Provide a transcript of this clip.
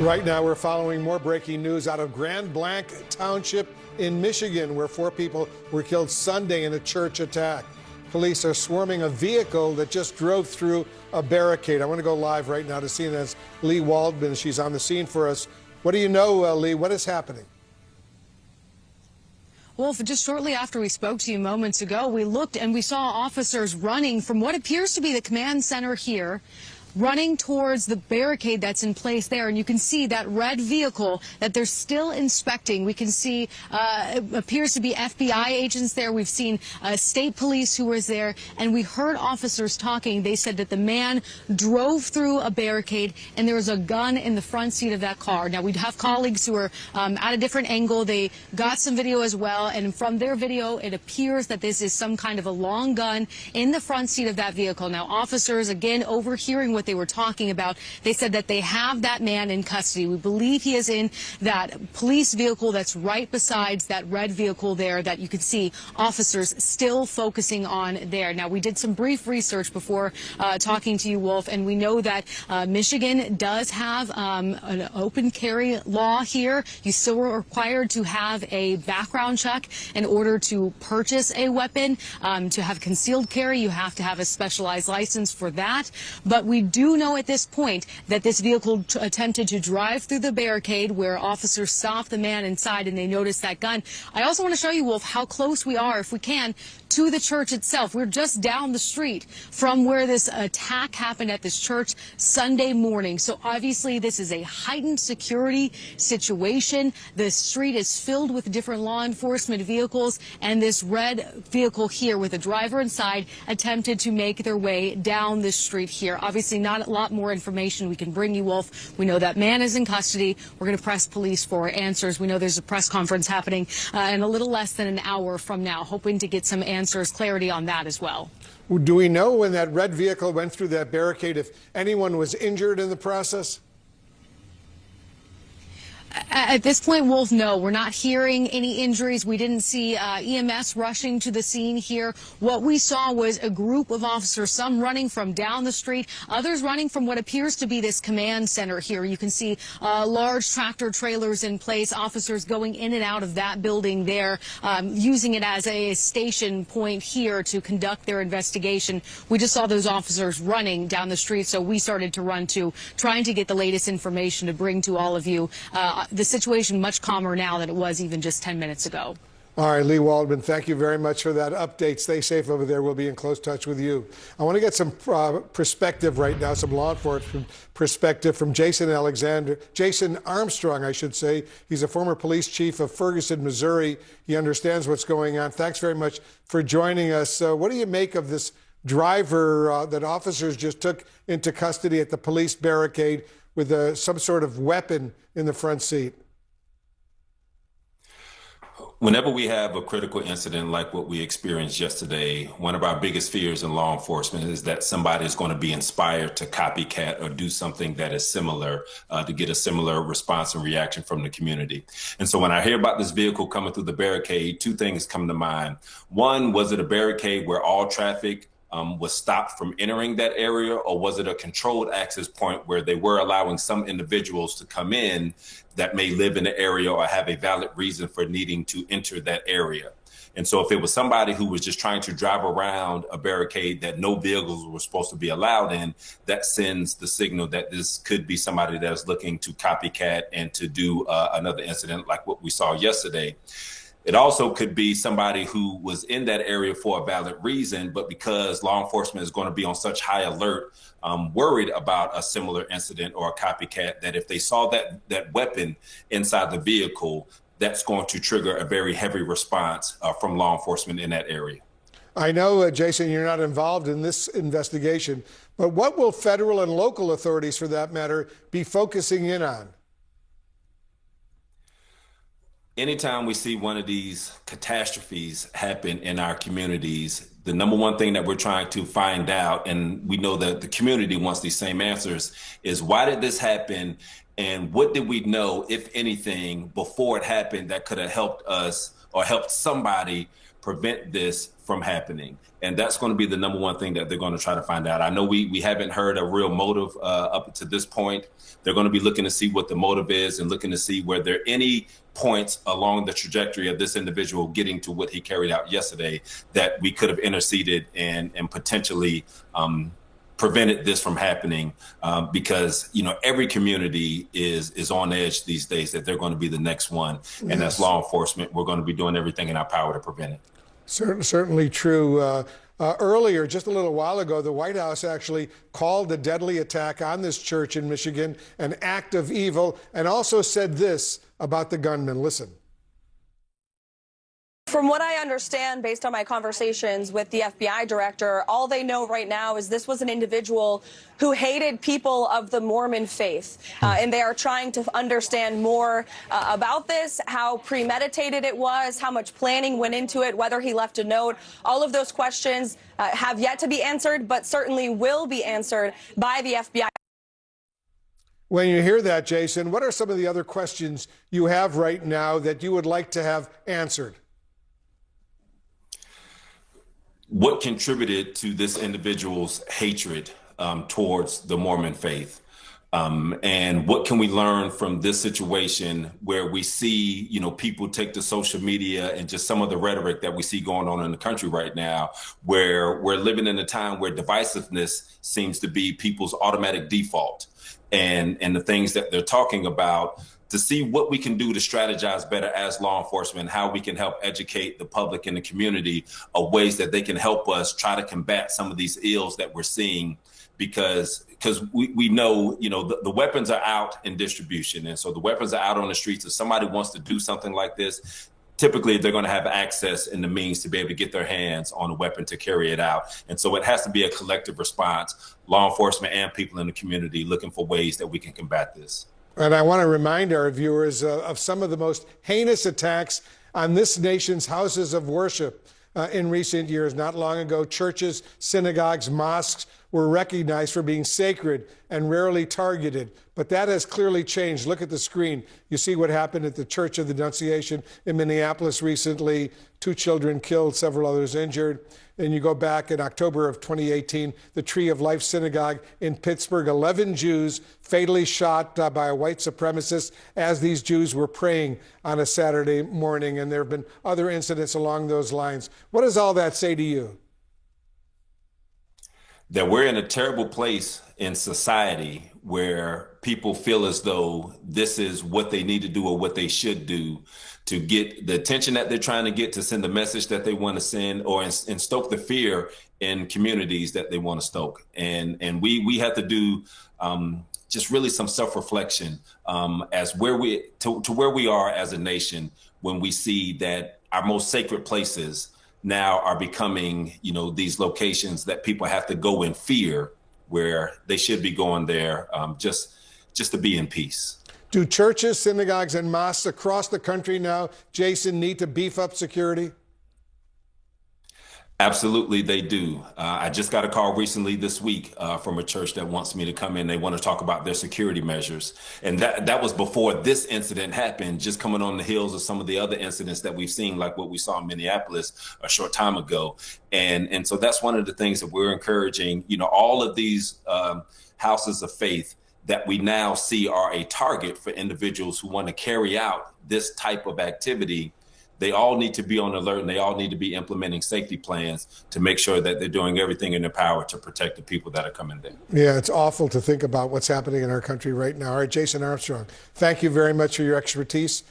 Right now, we're following more breaking news out of Grand Blanc Township in Michigan, where 4 people were killed Sunday in a church attack. Police are swarming a vehicle that just drove through a barricade. I want to go live right now to CNN's Lee Waldman. She's on the scene for us. What do you know, Lee? What is happening? Well, just shortly after we spoke to you moments ago, we looked and we saw officers running from what appears to be the command center here, running towards the barricade that's in place there. And you can see that red vehicle that they're still inspecting. We can see it appears to be FBI agents there. We've seen state police who was there, and we heard officers talking. They said that the man drove through a barricade and there was a gun in the front seat of that car. Now, we have colleagues who are at a different angle. They got some video as well, and from their video, it appears that this is some kind of a long gun in the front seat of that vehicle. Now, officers, again, overhearing what they were talking about, they said that they have that man in custody. We believe he is in that police vehicle that's right besides that red vehicle there that you can see officers still focusing on there. Now, we did some brief research before talking to you, Wolf, and we know that Michigan does have an open carry law here. You still are required to have a background check in order to purchase a weapon. To have concealed carry, you have to have a specialized license for that. But we do know at this point that this vehicle attempted to drive through the barricade where officers stopped the man inside and they noticed that gun. I also want to show you, Wolf, how close we are, if we can, to the church itself. We're just down the street from where this attack happened at this church Sunday morning. So obviously this is a heightened security situation. The street is filled with different law enforcement vehicles, and this red vehicle here with a driver inside attempted to make their way down the street here. Obviously not a lot more information we can bring you, Wolf. We know that man is in custody. We're going to press police for answers. We know there's a press conference happening in a little less than an hour from now, hoping to get some answers, clarity on that as well. Do we know when that red vehicle went through that barricade if anyone was injured in the process? At this point, Wolf, no, we're not hearing any injuries. We didn't see EMS rushing to the scene here. What we saw was a group of officers, some running from down the street, others running from what appears to be this command center here. You can see large tractor trailers in place, officers going in and out of that building there, using it as a station point here to conduct their investigation. We just saw those officers running down the street, so we started to run too, trying to get the latest information to bring to all of you. The situation much calmer now than it was even just 10 minutes ago. All right, Lee Waldman, thank you very much for that update. Stay safe over there. We'll be in close touch with you. I want to get some perspective right now, some law enforcement perspective from Jason Armstrong, I should say. He's a former police chief of Ferguson, Missouri. He understands what's going on. Thanks very much for joining us. What do you make of this driver that officers just took into custody at the police barricade with some sort of weapon in the front seat? Whenever we have a critical incident like what we experienced yesterday, one of our biggest fears in law enforcement is that somebody is going to be inspired to copycat or do something that is similar to get a similar response and reaction from the community. And so when I hear about this vehicle coming through the barricade, 2 things come to mind. One, was it a barricade where all traffic was stopped from entering that area, or was it a controlled access point where they were allowing some individuals to come in that may live in the area or have a valid reason for needing to enter that area? And so if it was somebody who was just trying to drive around a barricade that no vehicles were supposed to be allowed in, that sends the signal that this could be somebody that is looking to copycat and to do another incident like what we saw yesterday. It also could be somebody who was in that area for a valid reason, but because law enforcement is going to be on such high alert, worried about a similar incident or a copycat, that if they saw that weapon inside the vehicle, that's going to trigger a very heavy response from law enforcement in that area. I know, Jason, you're not involved in this investigation, but what will federal and local authorities, for that matter, be focusing in on? Anytime we see one of these catastrophes happen in our communities, the number one thing that we're trying to find out, and we know that the community wants these same answers, is why did this happen? And what did we know, if anything, before it happened that could have helped us or helped somebody prevent this from happening. And that's going to be the number one thing that they're going to try to find out. I know we haven't heard a real motive up to this point. They're going to be looking to see what the motive is and looking to see where there are any points along the trajectory of this individual getting to what he carried out yesterday that we could have interceded and potentially prevented this from happening, because every community is on edge these days that they're going to be the next one. And Yes. as law enforcement, we're going to be doing everything in our power to prevent it. Certainly true. Earlier, just a little while ago, the White House actually called the deadly attack on this church in Michigan an act of evil, and also said this about the gunman. Listen. From what I understand, based on my conversations with the FBI director, all they know right now is this was an individual who hated people of the Mormon faith. And they are trying to understand more about this, how premeditated it was, how much planning went into it, whether he left a note. All of those questions have yet to be answered, but certainly will be answered by the FBI. When you hear that, Jason, what are some of the other questions you have right now that you would like to have answered? What contributed to this individual's hatred towards the Mormon faith? And what can we learn from this situation where we see, people take to social media and just some of the rhetoric that we see going on in the country right now, where we're living in a time where divisiveness seems to be people's automatic default, and the things that they're talking about, to see what we can do to strategize better as law enforcement, how we can help educate the public and the community of ways that they can help us try to combat some of these ills that we're seeing, because we know, the weapons are out in distribution. And so the weapons are out on the streets. If somebody wants to do something like this, typically they're going to have access and the means to be able to get their hands on a weapon to carry it out. And so it has to be a collective response, law enforcement and people in the community looking for ways that we can combat this. And I want to remind our viewers of some of the most heinous attacks on this nation's houses of worship in recent years. Not long ago, churches, synagogues, mosques were recognized for being sacred and rarely targeted. But that has clearly changed. Look at the screen. You see what happened at the Church of the Annunciation in Minneapolis recently. 2 children killed, several others injured. And you go back in October of 2018, the Tree of Life Synagogue in Pittsburgh, 11 Jews fatally shot by a white supremacist as these Jews were praying on a Saturday morning. And there have been other incidents along those lines. What does all that say to you? That we're in a terrible place in society where people feel as though this is what they need to do or what they should do to get the attention that they're trying to get, to send the message that they want to send, or and stoke the fear in communities that they want to stoke. And we have to do just really some self-reflection as where we are as a nation, when we see that our most sacred places now are becoming, these locations that people have to go in fear, where they should be going there just to be in peace. Do churches, synagogues, and mosques across the country now, Jason, need to beef up security? Absolutely, they do. I just got a call recently this week from a church that wants me to come in. They want to talk about their security measures. And that was before this incident happened, just coming on the heels of some of the other incidents that we've seen, like what we saw in Minneapolis a short time ago. And so that's one of the things that we're encouraging, all of these houses of faith that we now see are a target for individuals who want to carry out this type of activity. They all need to be on alert, and they all need to be implementing safety plans to make sure that they're doing everything in their power to protect the people that are coming there. Yeah, it's awful to think about what's happening in our country right now. All right, Jason Armstrong, thank you very much for your expertise.